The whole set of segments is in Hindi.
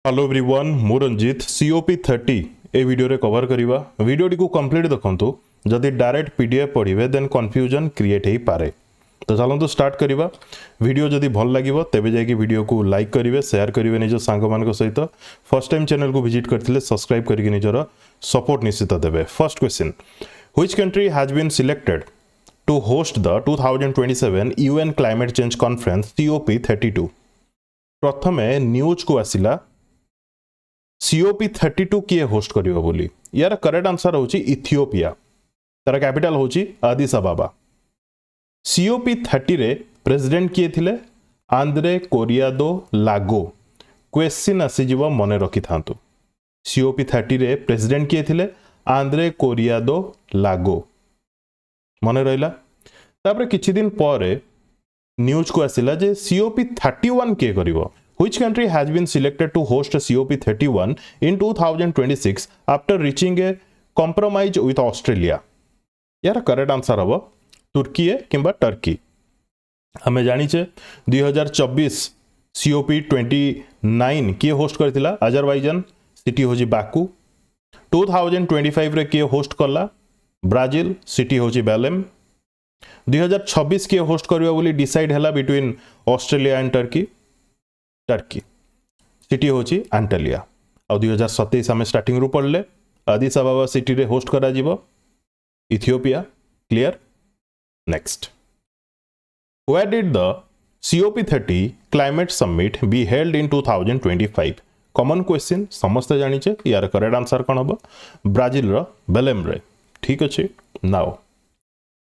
हेलो एवरीवन मु रंजित सीओपी 30 ए वीडियो रे कवर करिवा वीडियोटी को कंप्लीट देखंतु जदि डायरेक्ट पीडीएफ पढ़िबे देन कंफ्यूजन क्रिएट हेई पारे। तो चलंतु स्टार्ट करिवा। वीडियो जदि भल लागिवो तेबे जायकि वीडियो को लाइक करिवे शेयर करिवे निज सांग मानक सहित फर्स्ट टाइम चैनल को विजिट करथिले सब्सक्राइब करिके निजर सपोर्ट निश्चित देबे। First question, which country has been selected to host the 2027 UN climate change conference COP32। प्रथमे न्यूज को आसिला COP32 किए होस्ट करियो बोली। यार करेक्ट आंसर होची इथियोपिया, तार कैपिटल होची अदिस अबाबा। COP30 रे प्रेसिडेंट किए थिले आंद्रे कोरियादो लागो। क्वेश्चन आसी जीव मने रखि थांतु। COP30 रे प्रेसिडेंट किए थिले आंद्रे कोरियादो लागो, मने रहिला। तापर किछि दिन परे न्यूज को आसिला जे COP31 किए करिवो। Which country has been selected to host COP31 in 2026 after reaching a compromise with Australia? यार करेक्ट आंसर हम तुर्की किंबा टर्की। हमें जानीचे 2024 COP29 किए होस्ट करथिला अजरबैजान, सिटी होची बाकू। 2025 रे किए होस्ट करला ब्राजिल, सिटी होची बेलेम। 2026 किए होस्ट करिवा बोली डिसाइड हला between Australia and Turkey. Turkey city होची एंटालिया। और 2027 आम स्टार्टिंग रू पढ़ले अदिस अबाबा सिटी रे होस्ट करा जीवो Ethiopia. Clear. Next, where did the COP30 climate summit be held in 2025? Common question समस्त जानिचे। यार करेक्ट आंसर कौन हम? ब्राजिल रो बेलेम रे। ठीक अच्छे। नाउ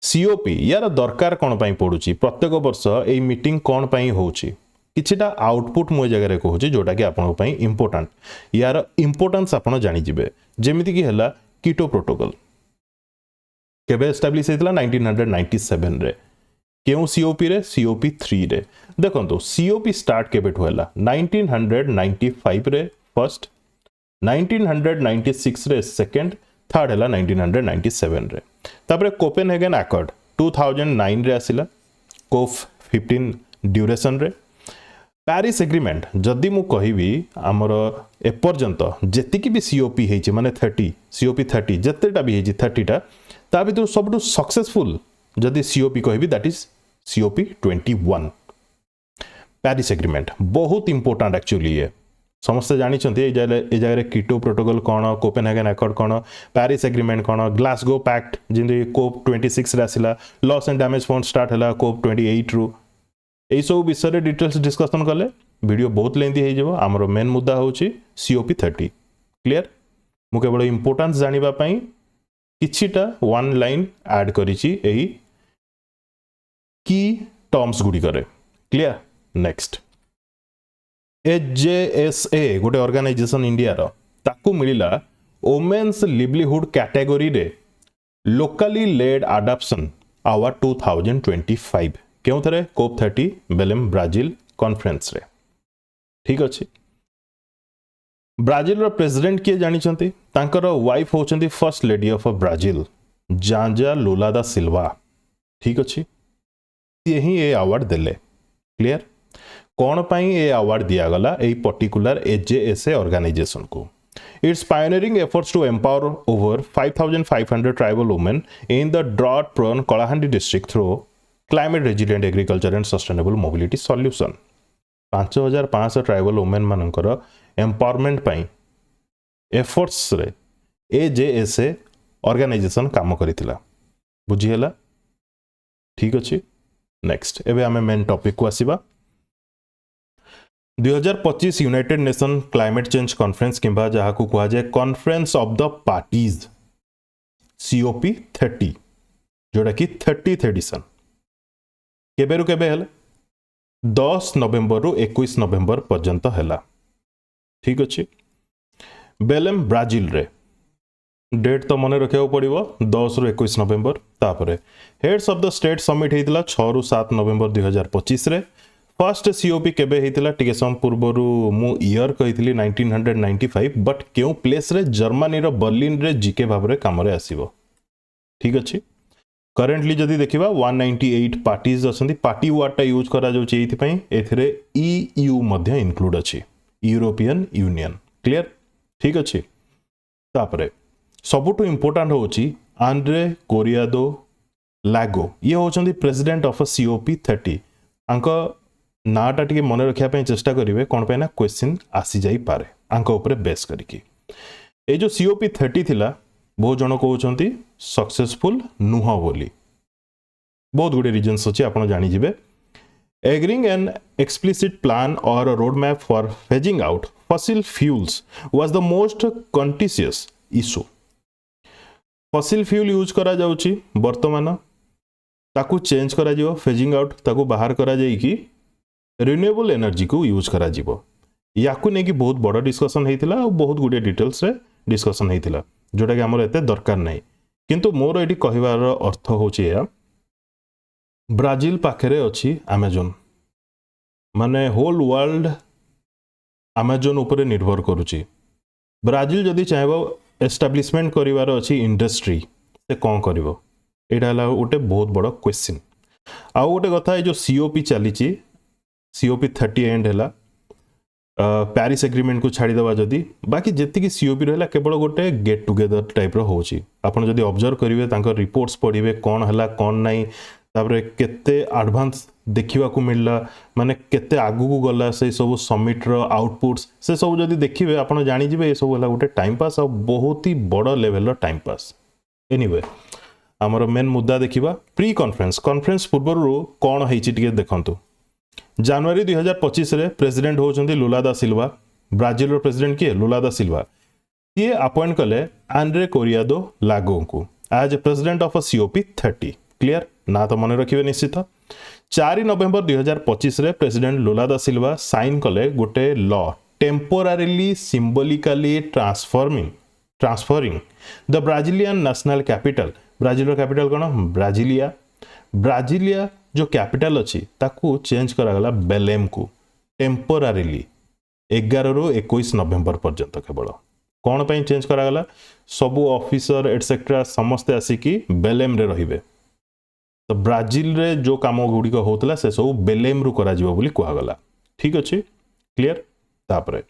COP यार दरकार कौन पाई पड़ुची? प्रत्येक वर्ष एई मीटिंग कौन पाई होची? किछिटा आउटपुट मो जगह कहूँ जोटा कि आपको इंपोर्टाट। यार इंपोर्टेंस आपड़ जानीजे जेमिति कि हला कीटो प्रोटोकॉल केबे एस्टाब्लिश होता 1997 रे। क्यों COP रे? COP3 रे। देखो COP स्टार्ट केबे होला 1995 रे फर्स्ट, 1996 रे सेकंड, थर्ड हला 1997 रे। तापरे कोपेनहेगन अकॉर्ड 2009 रे आसिला, COP15 ड्यूरेशन रे। पेरिस एग्रीमेंट जदि मु कहिबी आमर एपर्यंत जेतिकी भी COP हेछि माने 30 COP30 जेतेटा भी हेछि 30टा ता भितर सबटु सक्सेसफुल जदि COP कहिबी that is COP21। Paris agreement बहुत इंपोर्टेंट एक्चुअली। ये समस्त जानी ए जगह कीटो प्रोटोकॉल कौन, कोपेनहेगन अकॉर्ड कौन, पेरिस एग्रीमेंट कौन, ग्लासगो पैक्ट जिंदे COP26 रे आसिला, loss and damage fund start हला COP28 रु। यही सब विषय डिटेल्स डिस्कसन कले वीडियो बहुत लेंथी हो जाव। आमर मेन मुद्दा होची COP30। क्लियर। मु केवल इंपोर्टेंस जानिबा पई किछिटा वन लाइन ऐड करिछि एही की टर्म्स गुडी करे। क्लियर। नेक्स्ट, HJSA गोटे ऑर्गेनाइजेशन इंडिया रो ताकू मिलिला वुमेन्स लिवलीहुड कैटेगरी रे लोकली लेड अडॉप्शन अवार्ड 2025। क्यों थे? COP30 बेलेम ब्राजिल कॉन्फ्रेंस रे। ठीक अच्छे। ब्राजिल रो प्रेसिडेंट किए जानिछंती? तांकर वाइफ होचंती first lady of Brazil Janja Lula da Silva. ठीक अच्छे। यही ए अवार्ड देले। क्लियर। कौन पाई ए अवार्ड दिया गला ए पर्टिकुलर HJSA ऑर्गेनाइजेशन को? Its pioneering efforts to empower over 5,500 tribal women in the drought-prone Kalahandi district through climate resilient agriculture and sustainable mobility solution. 5500 tribal women मानकर एम्पावरमेंट पाई एफर्ट्स रे HJSA ऑर्गेनाइजेशन काम करितिला। बुझीला? ठीक अच्छे। नेक्स्ट, एबे आमे मेन टॉपिक को आसीबा। 2025 United Nation climate change conference किंबा जहा को कहा जाए conference of the parties COP30 जोटा कि 30th एडिशन केबेरु केबे हला 10 नवेम्बर रु 21 नवेम्बर पर्यंत हला। ठीक अच्छे। बेलेम ब्राजिल रे डेट तो मन रखा पड़ो 10 रु 21 नवेम्बर। तापरे heads of the state summit होता 6 रु 7 नवेम्बर 2025 रे। फर्स्ट COP केबे होता टिके सम पूर्व मु ईयर कही 1995 बट क्यों प्लेस रे? जर्मनी रो बर्लिन रे जीके भाव रे काम रे आसीबो। ठीक अच्छे। करेंटली जदि देखिबा 198 पार्टीज अछंती। पार्टी वार्डटा यूज करा जाउची एथि पई एथिरे EU मध्य इंक्लूड अछि। यूरोपियन यूनियन क्लियर ठीक अच्छे तापरे सबुठु इंपोर्टाट होची आंड्रे कोरियादो लागो ये होचंदी प्रेसिडेंट ऑफ COP30 आंक नाटा टिके मन रखिया पे चेष्टा करिवे कोन पे ना क्वेश्चन आसी जाई पारे आंक ऊपर बेस करके ए जो COP30 थिला बहुत जन कहउचंती सक्सेसफुल नुह बोली बहुत गुडे रीजन्स अछि आपण जानि जिवे agreeing an explicit plan or a roadmap for phasing out fossil fuels was the most contentious issue fossil fuel use करा जाउची वर्तमान ताकू चेंज करा जिवो फेजिंग आउट ताकू बाहर करा जाई कि रिन्यूएबल एनर्जी को यूज करा जिवो याकू ने कि बहुत बड़ डिस्कशन हेतिला और बहुत गुडे डिटेल्स रे डिस्कशन हेतिला जोटा कि हमर एते दरकार नै किंतु मोर एटी कहिवार अर्थ होची या ब्राजिल पाखरे अछि अमेजन माने होल वर्ल्ड अमेजन ऊपर निर्भर करुची ब्राजिल जदि चाहेबो एस्टाब्लिशमेंट करिवार अछि इंडस्ट्री से कोन करिवो एटा हला उटे बहुत बड़ क्वेश्चन आ उटे कथा जो COP चलीची COP30 एंड हला पेरिस एग्रीमेंट को छाड़ी दवा जदि बाकी जेति की COP रहला केवल गोटे गेट टुगेदर टाइप रो होची आपण जदि ऑब्जर्व करिवे तांकर रिपोर्ट्स पढिवे कोन हला कोन नै तापरे केते एडवांस देखिवा को मिलला माने केते आगु को गला से सब समिट रो आउटपुट्स से सब जदि देखिवे आपण जानि जिवे ए सब हला गोटे टाइम पास और बहुत ही बड़ लेवल रो टाइम पास एनीवे हमर मेन मुद्दा देखिबा प्री कॉन्फ्रेंस पूर्वरु कोन हेछि टिके देखंतु जनवरी 2025 रे प्रेसिडेंट होचंदी लुला दा सिल्वा ब्राजिल रो प्रेसिडेंट के लुला दा सिल्वा ये अपॉइंट कले आंड्रे कोरियादो लागो को as president of COP30 clear ना तो मन रखिबे निश्चित 4 नवंबर 2025 रे प्रेसिडेंट लुला दा सिल्वा साइन कले गोटे law temporarily symbolically transferring the Brazilian national capital Brazil रो कैपिटल कोन ब्राजिलिया जो कैपिटल अच्छी ताकू चेंज करा गला बेलेम को टेम्पोरारीली 11 रु 21 नवंबर पर्यंत केवल कौन पे चेंज करा गला सबु ऑफिसर एटसेट्रा समस्ते आसिकी बेलेम रे रहिबे तो ब्राजिल रे जो काम गुडी को होतला से सब बेलेम रु करा जिवो बोली कुआ गला ठीक अछि क्लियर तापरे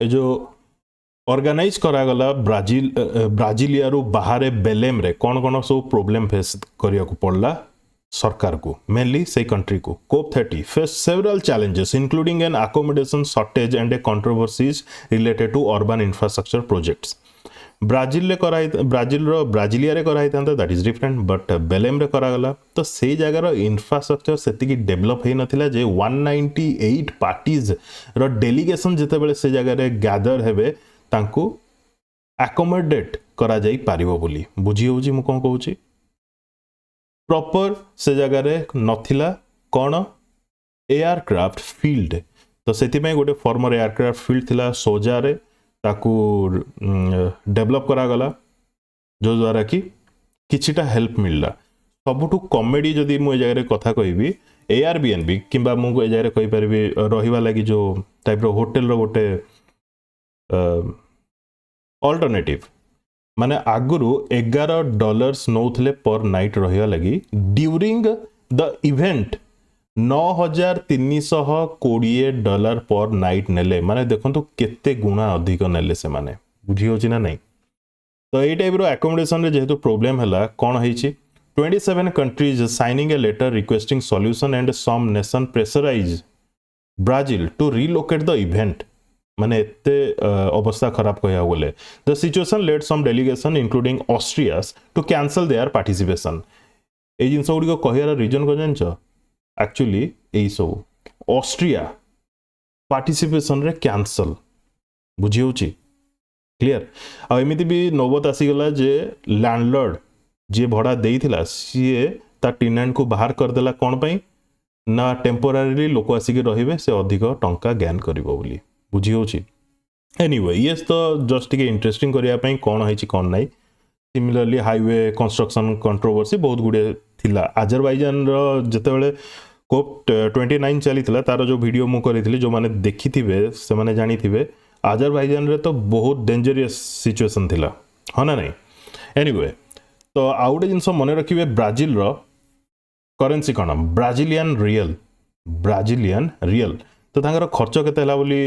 ए जो ऑर्गेनाइज करा गला ब्राजिलिया रु बाहर बेलेम रे कौन सब प्रॉब्लम फेस करिया को पड़ला सरकार को मेनली से कंट्री को COP30 faced several challenges including an accommodation shortage and a controversies related to urban infrastructure projects Brazil Brasilia रे कराई था दैट इज डिफरेंट बट बेलेम रे करा गला तो से जगह रो इंफ्रास्ट्रक्चर सेति की डेवलप हे नथिला जे 198 पार्टीज रो डेलीगेशन जते बेले से जगह रे गैदर हेबे तांको अकोमोडेट करा जाई पारिबो बोली बुझी होउची मु कोन कहूची प्रॉपर से जगह रे नथिला कोन एयरक्राफ्ट फील्ड तो सेति में गोटे फॉर्मर एयरक्राफ्ट फील्ड थिला सोजा रे ताकू डेवलप करा गला जो द्वारा कि किछिटा हेल्प मिलला सबुठु कॉमेडी जदी मु ए जगह रे कथा कहबी Airbnb किंबा मु ए जगह रे कहि परबी रहिबा लागि जो टाइप रो होटल रो गोटे अल्टरनेटिव माने आगुरु $11 नौथले पर नाइट रहिया लगी ड्यूरिंग द इवेंट $9,320 पर नाइट नेले माने देखंतु केते गुणा अधिक नेले से माने बुझी होची ना नहीं तो ए टाइप रो अकोमोडेशन रे जेहेतु प्रॉब्लम हला कोन हेची 27 countries signing a letter requesting solution and some nation pressurize Brazil to relocate the event माने एते अवस्था खराब कहया बोले the situation led some delegation including Austria to cancel their participation ए जिंस गुडी को कहयार रीजन को जानछ एक्चुअली ए सब ऑस्ट्रिया पार्टिसिपेशन रे कैंसल बुझी होची क्लियर आ एमिति भी नौबत आसी गला जे लैंडलॉर्ड जे भड़ा देइथिला सीए ता टेनेंट को बाहर कर देला कोन पई ना टेम्पोरारीली लोक आसी के रहिबे से अधिक टंका गेन करिवो बोली बुझी होची एनीवे यस तो जस्ट के इंटरेस्टिंग करिया पई कोन होईची कोन नाही सिमिलरली हाईवे कंस्ट्रक्शन कंट्रोवर्सी बहुत गुडे थिला अजरबैजान रो जते बेले COP29 चली थिला तारो जो वीडियो मु करिथिली जो माने देखिथिबे से माने जानिथिबे अजरबैजान रे तो बहुत डेंजरियस सिचुएशन थिला ह ना नहीं एनीवे तो आउटे जिंस मने रखिबे ब्राजिल रो करेंसी कोन ब्राजिलियन रियल तो तो तांकर खर्च केते हला बोली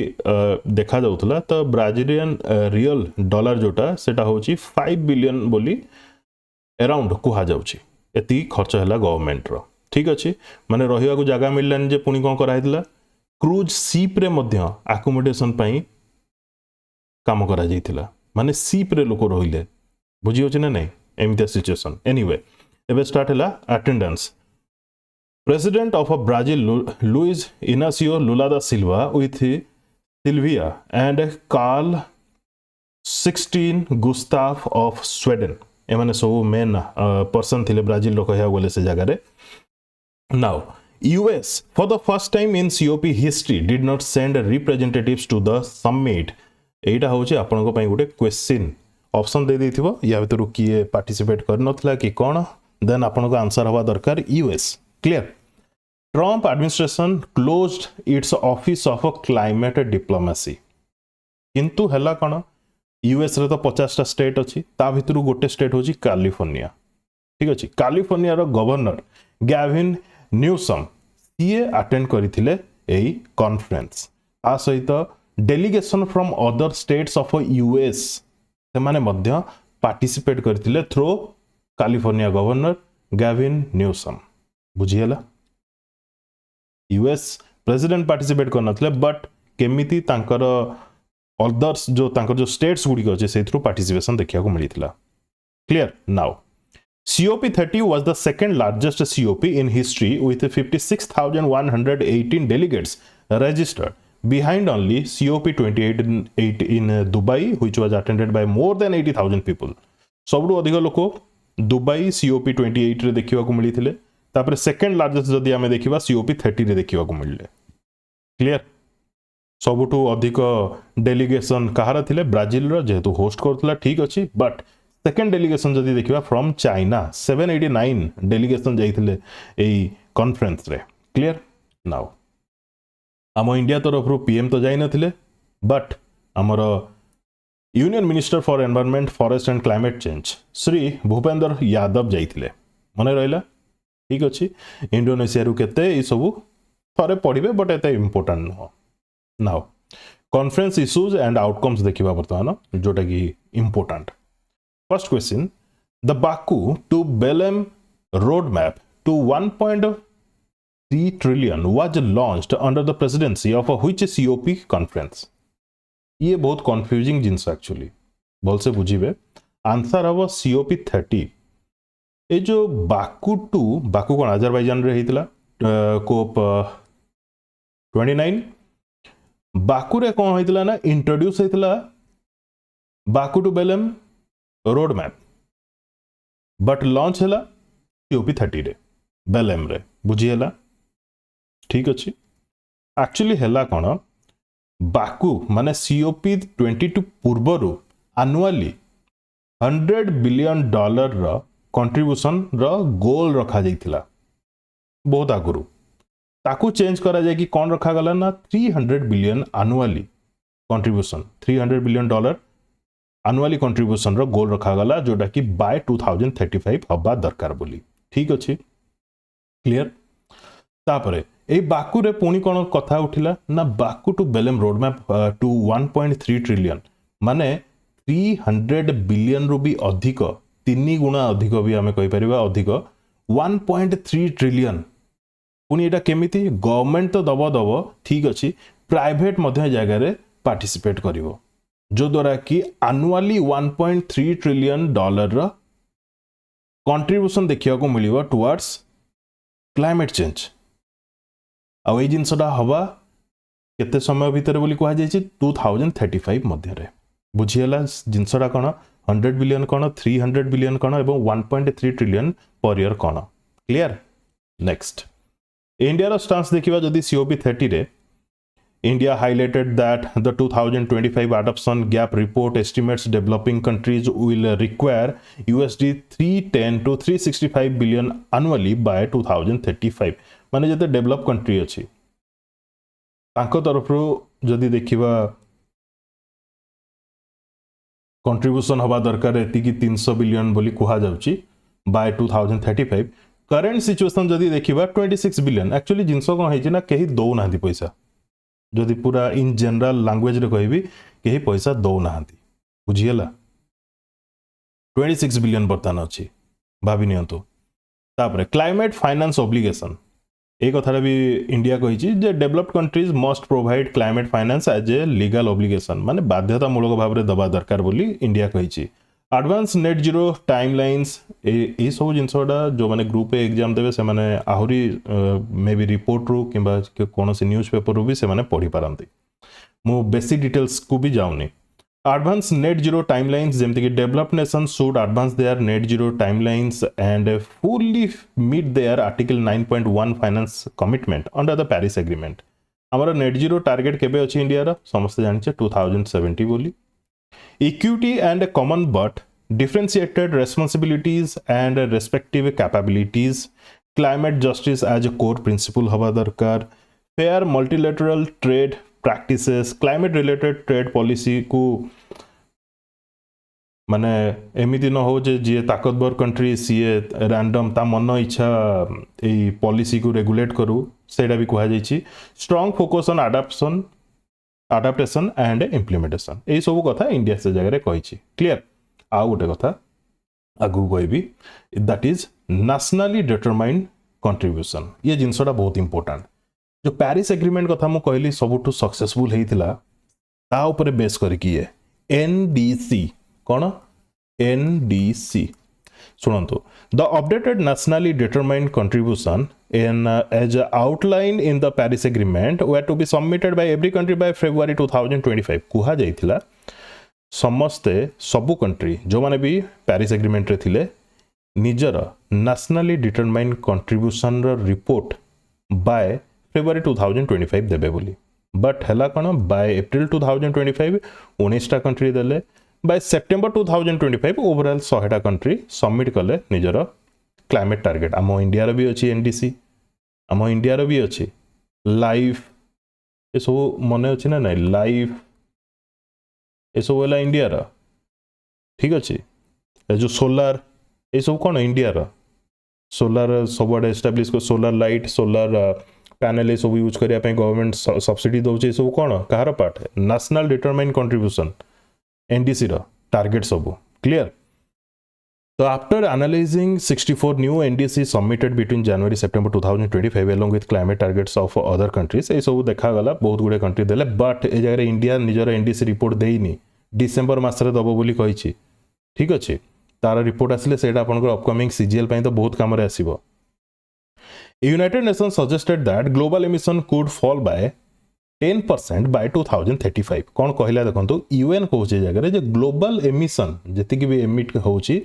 देखा जाउथला तो ब्राजिलियन रियल डॉलर जोटा सेटा होची 5 बिलियन बोली अराउंड कुहा जाउची एति खर्च हला गवर्नमेंट रो ठीक अछि माने रहिवा को जगह मिललान जे पुनी कोन करा हितला क्रूज शिप रे मध्य अकोमोडेशन पई काम करा जाइथिला माने शिप रे लोक रहिले बुझी होची ना नै एमिता सिचुएशन एनीवे एबे स्टार्ट हला attendance president of Brazil Luiz Inacio Lula da Silva with Silvia and Carl 16 Gustaf of Sweden एमाने सब मेन पर्सन थिले ब्राजिल रो कहया बोले से जगह रे now US for the first time in COP history did not send representatives to the summit एटा होचे आपन को पई गुटे क्वेश्चन ऑप्शन दे देथिबो या भीतर किए पार्टिसिपेट कर नथला कि कोन देन आपन को आंसर हवा दरकार US clear Trump administration closed it's office of climate diplomacy किंतु हला कोन US रे तो 50 टा स्टेट अछि ता भीतर गोटे स्टेट होची कैलिफोर्निया ठीक अछि कैलिफोर्निया रो गवर्नर गैविन न्यूसम सीए अटेंड करिथिले एई कॉन्फ्रेंस आ सहित delegation from other states of US से माने मध्य पार्टिसिपेट करथिले through California governor Gavin Newsom बुझियला US प्रेसिडेंट पार्टिसिपेट करनथले बट केमिति तांकर अदर्स जो स्टेट्स गुडी अछि से थ्रू पार्टिसिपेशन देखिया को मिलिथिला clear now COP30 was the second largest COP in history with 56,118 delegates registered, behind only COP28 in Dubai, which was attended by more than 80,000 people. सबरु अधिक लोक दुबई COP28 रे देखिवा को मिलिथिले तापर सेकंड लार्जेस्ट जदि आमे देखिवा COP30 रे देखिवा को मिलले क्लियर सबुठु अधिक डेलीगेशन कहार थिले ब्राजिल रो जेतु होस्ट करथला ठीक अछि बट सेकेंड डेलीगेशन जदि देखिबा फ्रॉम चाइना 789 डेलीगेशन जाइथिले एई कॉन्फ्रेंस रे क्लियर नाउ आम इंडिया तरफ रो पीएम तो जाई नथिले बट हमर union minister for environment forest and climate change Shri Bhupendra Yadav जाइथिले मने रहला ठीक अछि इंडोनेशिया रु केते ई सब थरे पढिबे बट एते इंपोर्टेंट न now conference issues and outcomes देखिबा वर्तमान जोटा की important First question, the Baku to Belém roadmap to 1.3 trillion was launched under the presidency of which COP conference? ये बहुत confusing जिन्स actually बोल से बुझीबे आंसर हवा COP30 ए जो बाकू कौन अजरबैजान रे हितला कोप 29 बाकू रे कौन हितला ना इंट्रोड्यूस हितला Baku to Belem road map but launch हैला COP30 रे बेलेम रे बुझी हैला ठीक अछि एक्चुअली हैला कोन बाकू माने COP22 पूर्वरु एनुअली $100 बिलियन रो कंट्रीब्यूशन रो गोल रखा जाइथिला बहुत आगुरु ताकू चेंज करा जाय कि कोन रखा गला ना 300 billion annually contribution $300 billion annually contribution रो गोल रखा गला जोटा कि बाय 2035 हबा दरकार बोली ठीक अछि क्लियर तापरे ए बाकू रे पुनी कोन कथा उठिला ना Baku to Belem road map to 1.3 trillion माने 300 बिलियन रु भी अधिक 3 गुणा अधिक भी हमें कहि परिबा अधिक 1.3 ट्रिलियन पुनी एटा केमिति गवर्नमेंट तो दबो ठीक अछि प्राइवेट मध्य जगह रे पार्टिसिपेट करिवो जो द्वारा कि एनुअली 1.3 ट्रिलियन डॉलर रा कंट्रीब्यूशन देखिया को मिलिबो टुवर्ड्स क्लाइमेट चेंज आ ए जिंसडा हवा केते समय भीतर बोली कहा जाय 2035 मध्य रे बुझियला जिंसडा कोन 100 बिलियन कोन 300 बिलियन कोन एवं 1.3 ट्रिलियन पर ईयर कोन क्लियर नेक्स्ट इंडिया रा स्टांस देखिबा जदी COP30 रे India highlighted that the 2025 adoption gap report estimates developing countries will require $310 to 365 billion annually by 2035 माने जते डेवलप कंट्री अछि तांको तरफ जदी देखिबा कंट्रीब्यूशन हवा दरकार एति कि 300 बिलियन बोली कुहा जाउची बाय 2035 करंट सिचुएशन जदी देखिबा 26 बिलियन एक्चुअली जिंसो कोन हेछि ना केही दो नांदी पैसा जदि पूरा इन जनरल लैंग्वेज रे कहबी कहीं पैसा दौ ना बुझीगला 26 बिलियन बर्तमान अच्छी भाभी नियंतु तापरे क्लाइमेट फाइनेंस ऑब्लिगेशन ए कथार भी इंडिया कही developed countries must provide climate finance as a legal obligation माने बाध्यतामूलक भाव में दबा दरकार बोली इंडिया कही एडवांस नेट जीरो टाइमलाइंस ए सब जिनसटा जो मैंने ग्रुप एग्जाम देवे से माने आहरी मे बी रिपोर्ट रू कि कौन सी न्यूज पेपर रू भी से माने पढ़ी पारंती मु बेसिक डिटेल्स को भी जाऊनी एडवांस नेट जीरो टाइमलाइंस जेमती कि developed nation should advance their net zero timelines and fully meet their article 9.1 finance commitment under the Paris agreement हमर नेट जीरो टार्गेट केबे अछि इंडिया रा समस्त जानिछे 2070 बोली equity and common but differentiated responsibilities and respective capabilities climate justice as a core principle हवा दरकार fair multilateral trade practices climate related trade policy को माने एमिति न हो जे जी ताकतवर कंट्री सीए रैंडम ता मन इच्छा ए पॉलिसी को रेगुलेट करू सेटा भी कहा जाइछि strong focus on adaptation and implementation ए सब कथा इंडिया से जगह रे कहिछि क्लियर आउ गोटे कथा आगु कहबी that is nationally determined contribution ये जिनसटा बहुत इंपोर्टेंट जो पेरिस एग्रीमेंट कथा मु कहली सबुठु सक्सेसफुल हेतिला ता ऊपर बेस करके ये एनडीसी कौन एनडीसी सुनंतु the updated nationally determined contribution in as outlined in the Paris agreement were to be submitted by every country by February 2025 कुहा जाइथिला समस्ते सबु कंट्री जो माने भी पेरिस एग्रीमेंट रे थिले निजर नेशनली डिटरमाइंड कंट्रीब्यूशन रो रिपोर्ट बाय फेब्रुआरी 2025 देबे बोली बट हैला कोन बाय अप्रैल 2025 19 टा कंट्री देले बाय सितंबर 2025 ओवरऑल 100 टा कंट्री सबमिट कले निजर क्लाइमेट टार्गेट आम इंडिया रो भी अछि एनडीसी आम इंडिया रो भी अछि लाइफ ए सब मने अछि ना नहीं लाइफ ए सब वाला इंडिया रो ठीक अछि ए जो सोलार ए सब कोन इंडिया रो सोलार सबडे एस्टैब्लिश को सोलार लाइट सोलार पैनल ए सब यूज करिया पे गवर्नमेंट सब्सिडी दोचे ए सब कोन कहार पार्ट है नेशनल डिटरमाइंड कंट्रीब्यूशन एनडीसी रो टारगेट सब clear So after analyzing 64 new NDC submitted between January September 2025 along with climate targets of other countries ए सब देखा गला बहुत गुडे कंट्री देले बट ए जगह इंडिया निजर एनडीसी रिपोर्ट देइनी डिसेंबर मास रे दबो बोली कहिछि ठीक अछि तार रिपोर्ट आसिले सेटा आपनकर अपकमिंग सीजीएल पई तो बहुत काम रे आसीबो United Nations suggested that global emission could fall by 10% by 2035 कौन कहला देखंतु यूएन कहउछि जगह जे ग्लोबल एमिशन जति कि भी एमिट होउछि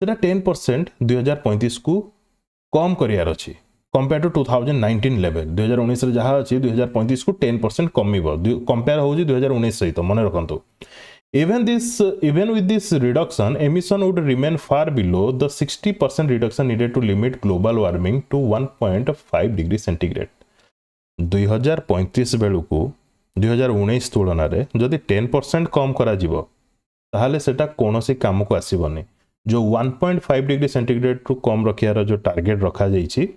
सेटा 10% 2035 को कम करियार अछि कंपेयर टू 2019 लेवल 2019 रे जहा अछि 2035 को 10% कमिबो कंपेयर होउछि 2019 सहित मन रखंतु even with this reduction emission would remain far below the 60% reduction needed to limit global warming to 1.5 degree centigrade 2035 बेलू को 2019 तुलन रे जदि 10% कम करा जिवो ताहाले सेटा कोनोसी काम को आसीबनी जो 1.5 डिग्री सेंटीग्रेड टू कम रखियार जो टार्गेट रखा जाइछि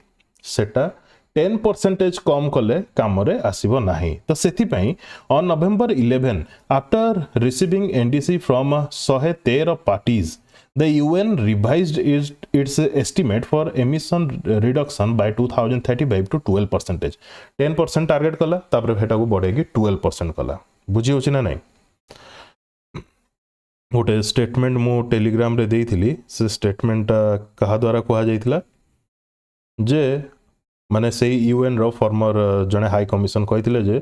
सेटा 10% कम कले काम रे आसीबो नाही तो सेथि पई on November 11 after receiving NDC from 113 parties the UN revised its estimate for emission reduction by 2035 to 12% 10% target कला तापर फेटा को बढ़े कि 12% कला बुझी होछि ना नहीं गोटे स्टेटमेंट मु टेलीग्राम रे देइथिली से स्टेटमेंट कहा द्वारा कहा जाइथिला जे माने से यूएन रो फॉर्मर जने हाई कमिशन कहिथिले जे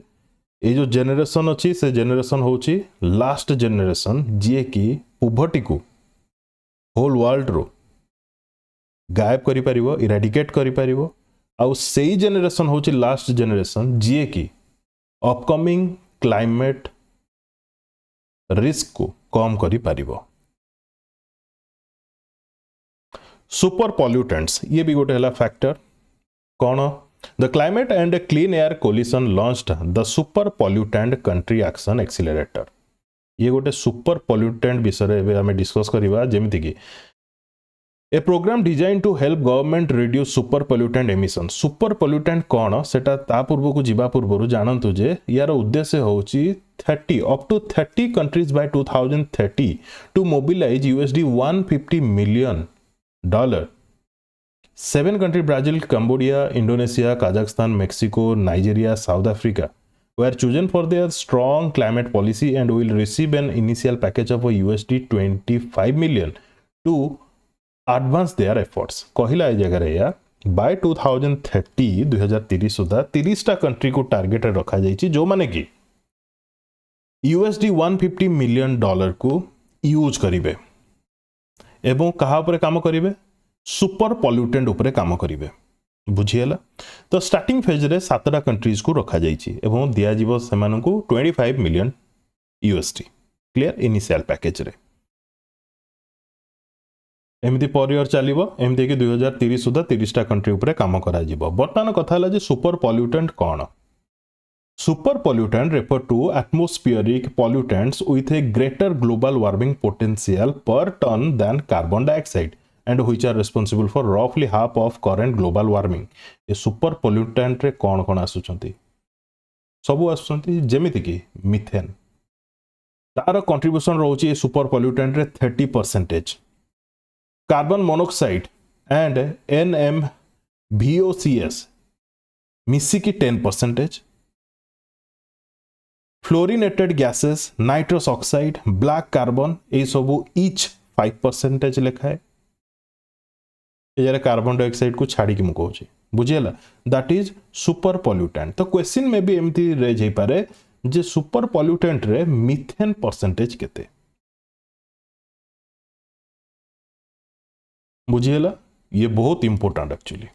ए जो जेनरेशन अछि से जेनरेशन होछि लास्ट जेनरेशन जे कि पोवर्टी को होल वर्ल्ड रो गायब करि परिबो इरेडिकेट करि परिबो आउ सेही जेनरेशन होछि लास्ट जेनरेशन जे कि अपकमिंग क्लाइमेट रिस्क को कम करि परिबो सुपर पॉल्यूटेंट्स ये भी गोटे हला फैक्टर कौन the climate and clean air coalition launched the super pollutant country action accelerator ये गोटे सुपर पॉल्यूटेंट विषय रे आमे डिस्कस करिवा जेमिति कि a program design to help government reduce super pollutant emission super pollutant कौन सेटा ता पूर्व को जीवा पूर्व जानतु जे यार उद्देश्य होची 30 up to 30 countries by 2030 to mobilize $150 million 7 countries Brazil, Cambodia, Indonesia, Kazakhstan, Mexico, Nigeria, South Africa were chosen for their strong climate policy and will receive an initial package of $25 million to advance their efforts. कहला ए जगह रे या by 2030 सुधा 30 टा कंट्री को टारगेट रखा जाइछि जो माने कि $150 million को यूज करिवे एवं कहा ऊपर काम करिवे सुपर पॉल्यूटेंट उपरे काम करिवे बुझिएला तो स्टार्टिंग फेज रे 7टा कंट्रीज को रखा जाइछि एवं दिया जीवो सेमानकु $25 million क्लियर इनिशियल पैकेज रे एमती पर इयर चलिबो एमती कि 2030 सुधा 30टा कंट्री उपरे काम करा जिवो वर्तमान कथा हला जे सुपर पॉल्यूटेंट कोन super pollutant refer to atmospheric pollutants with a greater global warming potential per ton than carbon dioxide and which are responsible for roughly half of current global warming A super pollutant रे कौन कौन आसुचंती सबु आसुचंती जेमिति कि मिथेन तार कंट्रीब्यूशन रहउची ए सुपर पोल्यूटेंट रे 30% कार्बन मोनोक्साइड एंड NMVOCs मिसिकी 10% fluorinated gases nitrous oxide black carbon ए सबु ईच 5% लेखाए कार्बन डाइऑक्साइड को छाड़ी कि मुझे बुझेला दैट इज सुपर पॉल्यूटेंट तो क्वेश्चन में भी एमती रेज हो पारे जे सुपर पॉल्यूटेंट रे मिथेन परसेंटेज केते बुझेला ये बहुत इंपोर्टेंट एक्चुअली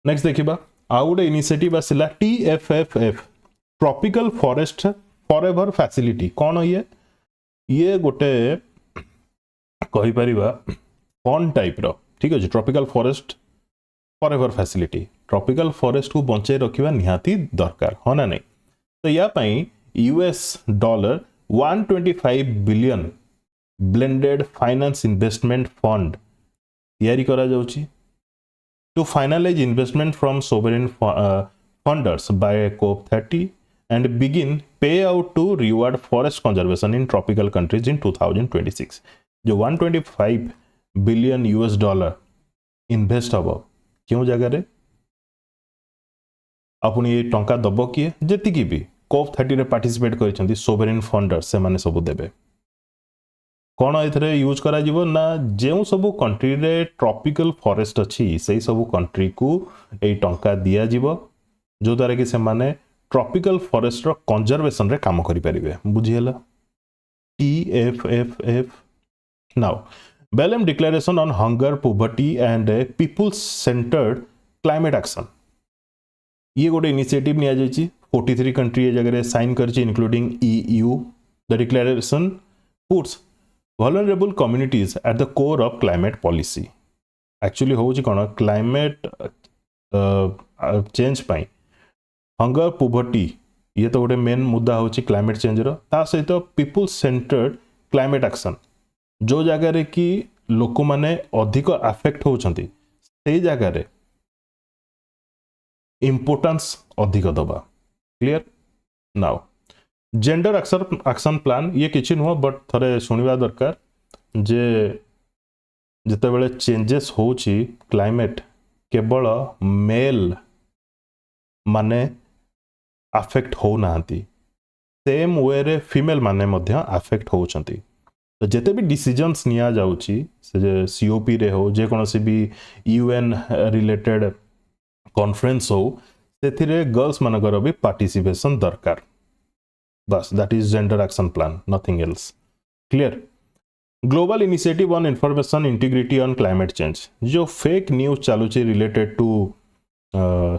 नेक्स्ट देखिबा आउ गोटे इनिशिएटिव आसिला TFFF tropical forest forever facility कौन ये गोटे कहि परिबा फंड टाइप रो ठीक है tropical forest forever facility tropical forest को बंचाई रखिबा निहाती दरकार हो ना नहीं तो या पई $125 billion blended finance investment fund तैयारी करा जाउची to finalise investment from sovereign funders by COP30 and begin payout to reward forest conservation in tropical countries in 2026 जो $125 बिलियन इन्वेस्ट हम क्यों जगह रे आपण ये टंका दब किए जेतिकी भी COP30 रे पार्टिसिपेट करिसेंती सोवरेन फंडर्स से माने सब देबे कोन एथरे यूज करा जीवो ना जेउ सब कंट्री रे ट्रॉपिकल फॉरेस्ट अछि सेही सब कंट्री को ए टंका दिया जीवो जो द्वारा कि से माने ट्रॉपिकल फॉरेस्ट रो कंजर्वेशन रे काम करि परिबे बुझियला TFFF now Belém Declaration on Hunger, Poverty and People-Centered Climate Action ये गोटे इनिशिएटिव निया जायछि 43 कंट्री ए जगह साइन करछि including EU the declaration puts vulnerable communities at the core of climate policy actually होछि कोन क्लाइमेट चेंज पाई हंगर पोवर्टी ये तो गोटे मेन मुद्दा होछि क्लाइमेट चेंज रो ता सहित पीपल सेंटर्ड क्लाइमेट एक्शन जो जगह रे कि लोक माने अधिक अफेक्ट होउछंती से जगह रे इंपोर्टेंस अधिक दबा clear now gender action plan ये किछि नुह बट थरे सुनिबा दरकार जे जते बेले चेंजेस होउछि क्लाइमेट केवल मेल माने अफेक्ट हो नांती सेम वे रे फीमेल माने मध्य अफेक्ट होउछंती तो जिते भी डिसीजंस निया जाउची से COP रे हो जे कोनोसी भी UN रिलेटेड कॉन्फ्रेंस हो सेथिरे गर्ल्स मानकर भी पार्टिसिपेशन दरकार बस that is gender action plan nothing else clear global initiative on information integrity on climate change जो फेक न्यूज चालुची रिलेटेड टू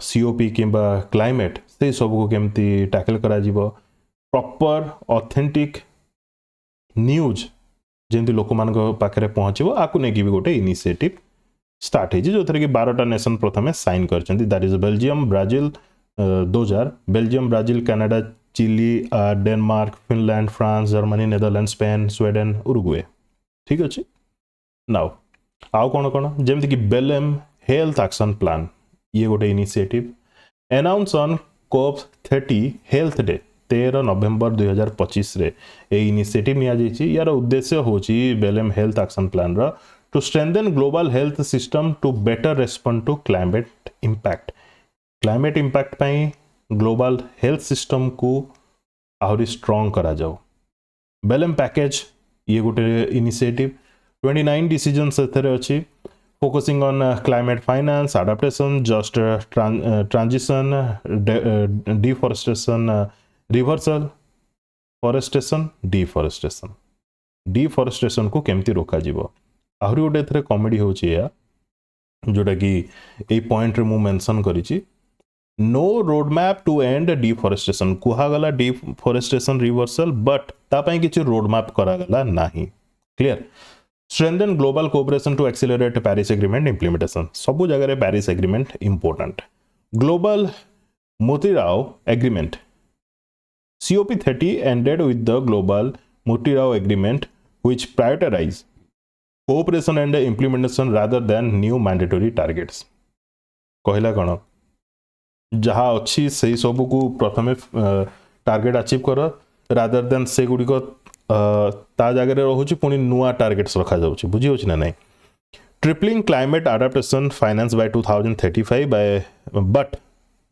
COP किंबा क्लाइमेट से सब को केमती टैकल करा जीवो प्रॉपर ऑथेंटिक न्यूज जेमती लोक मान पाखे पहुँचो आपको नहीं भी गोटे इनिशिएटिव स्टार्ट है जो कि 12टा नेशन प्रथमे साइन कर that is Belgium Brazil 2000 Belgium Brazil Canada Chile Denmark Finland France Germany Netherland Spain Sweden Uruguay ठीक अच्छे नाउ आउ कौन जमती कि बेलेम हेल्थ एक्शन प्लान ये गोटे initiative announce on COP30 health day 13 November 2025 रे ए इनिशिएटिव निया जाइछि यार उद्देश्य होछि बेलेम हेल्थ एक्शन प्लान रो to strengthen global health system to better respond to climate impact पई ग्लोबल हेल्थ सिस्टम को आहरी स्ट्रांग करा जाओ बेलेम पैकेज ये गोटे इनिशिएटिव 29 डिसीजन सेथरे अछि focusing on climate finance, adaptation, just transition, deforestation, reversal, forestation, deforestation को केमती रोका जीवो आहरी गोटे एथरे कॉमेडी होची या जोटा कि ए पॉइंट रे मु मेंशन करिछि no road map to end deforestation कुहा गला डिफॉरेस्टेशन रिवर्सल बट ता पई किछि रोड मैप करा गला नाही clear strengthen global cooperation to accelerate Paris Agreement implementation. सबु जगह रे Paris Agreement important. Global Motirao Agreement. COP30 ended with the Global Motirao Agreement which prioritize cooperation and implementation rather than new mandatory targets. कहला कौन जहाँ अच्छी से सब को प्रथमे टार्गेट अचीव कर रादर देन से गुडी को ता जगह रोचे पुणी नुआ टार्गेट्स रखा जाउछि बुझी होछि ना नहीं tripling climate adaptation finance by 2035 by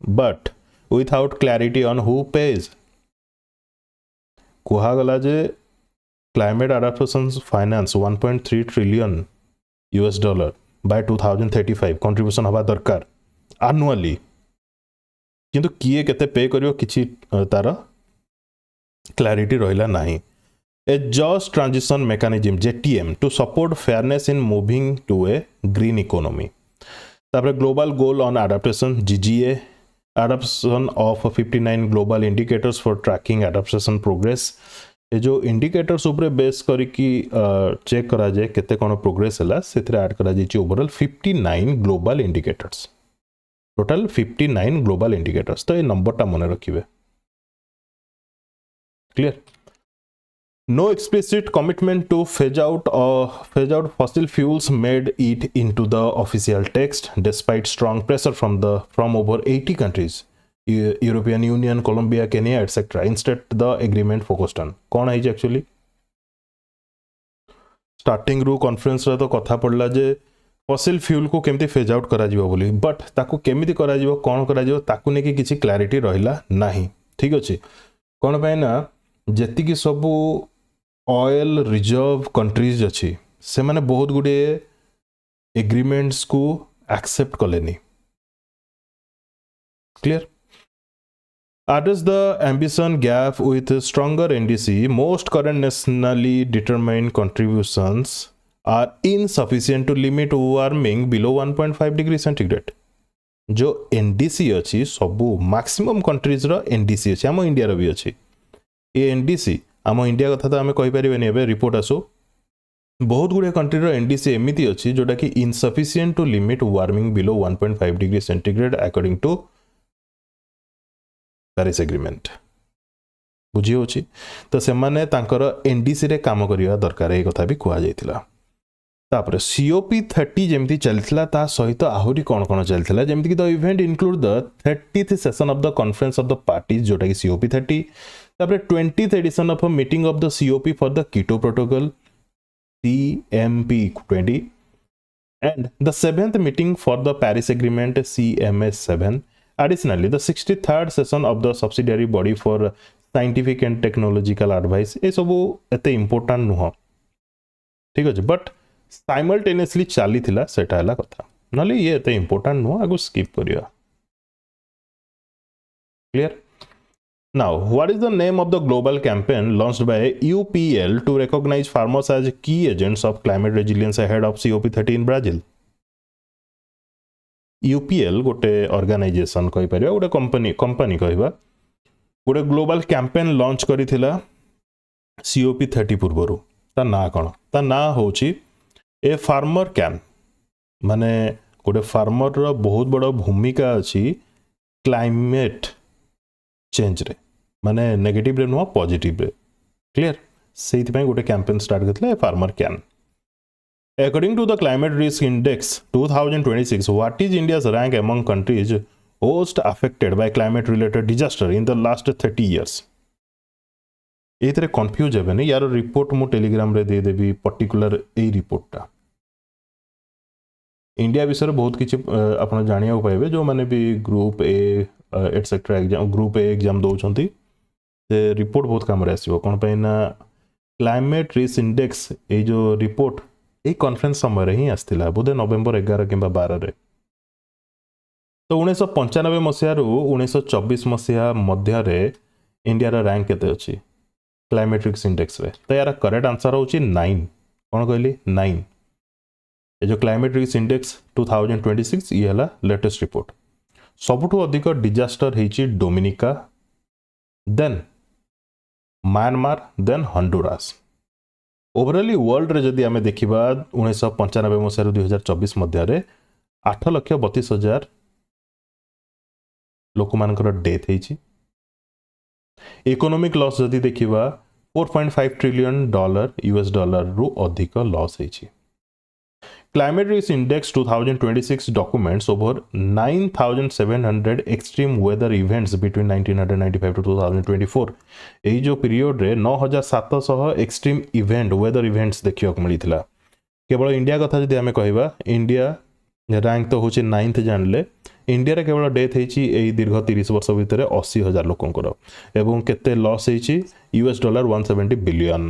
but without clarity on who pays कुहा गला जे climate adaptation finance 1.3 trillion US dollar by 2035 contribution हवा दरकार एनुअली किंतु किए केते पे करियो किछि तार क्लैरिटी रहिला नाही A just transition mechanism JTM to support fairness in moving to a green economy. तापर global goal on adaptation GGA adoption of 59 global indicators for tracking adaptation progress. ये जो indicators ऊपर बेस करी की चेक करा जाए केते कोन प्रोग्रेस हला सेथरे ऐड करा जाई overall 59 global indicators total 59 global indicators तो ये नंबर टा मने रखिबे clear No explicit commitment to phase out fossil fuels made it into the official text, despite strong pressure from over 80 countries, European Union, Colombia, Kenya, etc. Instead, the agreement focused on कौन है actually starting रू conference रे तो कथा पड़ला जे fossil fuel को केमती phase out करा जिवो बोली, but ताकू केमिति करा जिवो कौन करा जिवो ताकू ने कि किछि clarity रहिला नाही ठीक अछि कौन पे ना जेति कि सबु ऑयल रिजर्व कंट्रीज अच्छी से माने बहुत गुडे एग्रीमेंट्स को एक्सेप्ट कलेनी clear address the ambition gap with stronger NDC most current nationally determined contributions are insufficient to limit warming below 1.5 degree centigrade जो NDC अच्छी सबु मैक्सिमम कंट्रीज रो NDC अच्छी हम इंडिया रो भी अच्छी ये NDC आम इंडिया कथा तो आम कहीपर रिपोर्ट आसू बहुत गुड़े कंट्री एनडीसी एमती अच्छी जोटा कि insufficient to limit warming below 1.5 degree centigrade according to Paris agreement बुझी होची तो से माने तांकर एनडीसी रे काम करिया दरकार ए कथा भी कुआ जायतिला तापर COP30 जेमती चलथिला ता सहित आहुरी कोन चलथिला जेमती कि the event include the 30th session of the conference of the parties जोटा कि COP30 तापर 20th edition of a meeting of the COP for the Kyoto protocol CMP20 and the 7th meeting for the Paris Agreement CMS7. Additionally, the 63rd session of the subsidiary body for scientific and technological advice ये सब एते important नुह ठीक अछि बट साइमल्टेनियसली चली थिला सेटा हला कथा नले ये एते important नुह आगु स्किप करिया clear Now, what is the name of the global campaign launched by UPL to recognize farmers as key agents of climate resilience ahead of COP30 in Brazil? UPL गोटे ऑर्गेनाइजेशन कहि परिबा गोटे कंपनी कहबा गोटे ग्लोबल कैंपेन लॉन्च करिथिला COP30 पूर्वरु ता ना कोन ता ना होची ए फार्मर कैन माने गोटे फार्मर रो बहुत बड़ भूमिका अछि क्लाइमेट चेंज रे माने नेगेटिव रे नुआ पॉजिटिव रे क्लियर सेति पय गोटे कैंपेन स्टार्ट करथले farmer can According to the Climate Risk Index 2026, what is India's rank among countries most affected by climate related disaster in the last 30 years? एथरे confuse हेबे नहीं यार रिपोर्ट मु टेलीग्राम रे दे देबी पर्टिकुलर ए रिपोर्टटा इंडिया विषय बहुत किसी आपन जानिया पाइबे जो माने भी group A etcetera exam group A exam दउछंती से रिपोर्ट बहुत काम रे आसीबो कोन पे ना क्लाइमेट रिस्क इंडेक्स ए जो रिपोर्ट ए कॉन्फ्रेंस समय रे ही आस्तिला बोधे नवेम्बर 11 किंबा 12 रे तो 1995 मसिया रु 1924 मसिया मध्य रे इंडिया रा रैंक केते अछि क्लाइमेट रिस्क इंडेक्स रे तो यार करेक्ट आंसर होची 9 कोन कहली 9 ये जो क्लाइमेट रिस्क इंडेक्स 2026 ये हला लेटेस्ट रिपोर्ट सबुठु अधिक डिजास्टर हेची Dominica then Myanmar then Honduras ओवरऑली वर्ल्ड रे जदि आमे देखिबा 1995 मसिया 2024 मध्य रे 8,32,000 लोक मानकर डेथ हेची इकोनॉमिक लॉस जदि देखिबा 4.5 ट्रिलियन डॉलर यूएस डॉलर रु अधिक लॉस हेची Climate Risk Index 2026 documents over 9,700 extreme weather events between 1995 to 2024. एही जो पीरियड रे 9,700 एक्सट्रीम इवेंट वेदर इवेंट्स देखियो मिलिथिला केवल इंडिया कथा जदि हमें कहबा इंडिया रैंक तो होची 9th जानले इंडिया रे केवल डेथ हेची एही दीर्घ 30 वर्ष भितरे 80,000 लोकंकर एवं केते लॉस हेची यूएस डॉलर 170 बिलियन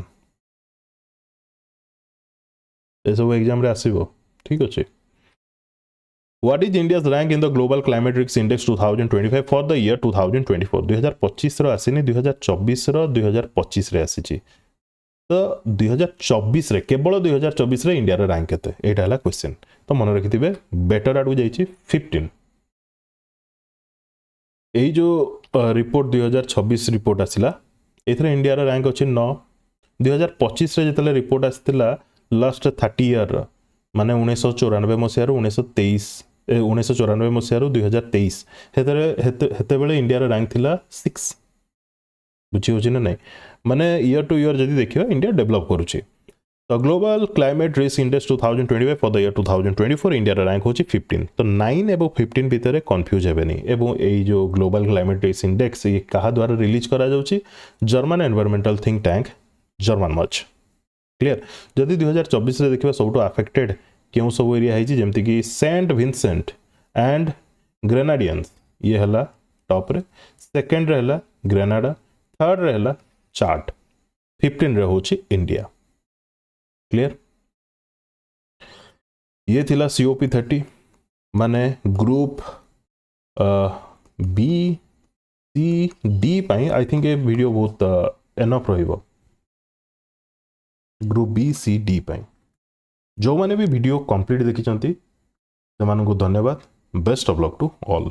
ए सब एग्जाम रे आसीबो ठीक अछि what is India's rank in the global climate risk index 2025 for the year 2024 2025 रो आसीनी 2024 रो 2025 रे आसीची तो 2024 रे केवल 2024 रे इंडिया रो रैंक केते एटा हला क्वेश्चन तो मन रखिथिबे बेटर आडू जाईची 15 एही जो रिपोर्ट 2026 रिपोर्ट आसिला एथरे इंडिया रो रैंक अछि 9 2025 रे जतले रिपोर्ट आस्तिला लास्ट 30 ईयर माने 1994 मसिया 1994 मसिया 2023 हेते बेले इंडिया रो रैंक थिला 6 बुझी होची ना नहीं माने ईयर टू ईयर जदी देखियो इंडिया डेवलप करूची तो global climate risk index 2025 for the year 2024 India रो रैंक होची 15 तो 9 एबो 15 भितरे कंफ्यूज हेबेनी एबो एई जो ग्लोबल क्लाइमेट रिस्क इंडेक्स ये कहा द्वारा रिलीज करा जाउची German environmental think tank Germanwatch clear जदि 2024 रे देखिबा सबटो अफेक्टेड केउ सब एरिया हेची जेमति कि सेंट विंसेंट एंड ग्रेनाडियंस ये हला टॉप रे सेकंड रे हला ग्रेनाडा थर्ड रे हला चार्ट 15 रे होची इंडिया क्लियर ये थिला सीओपी 30 माने ग्रुप बी सी डी पाई आई थिंक ए वीडियो बहुत एनफ रहिबो ग्रुप बी सी डी पाई जो माने भी वीडियो कंप्लीट देखी चंती से मानकु धन्यवाद best of luck to all.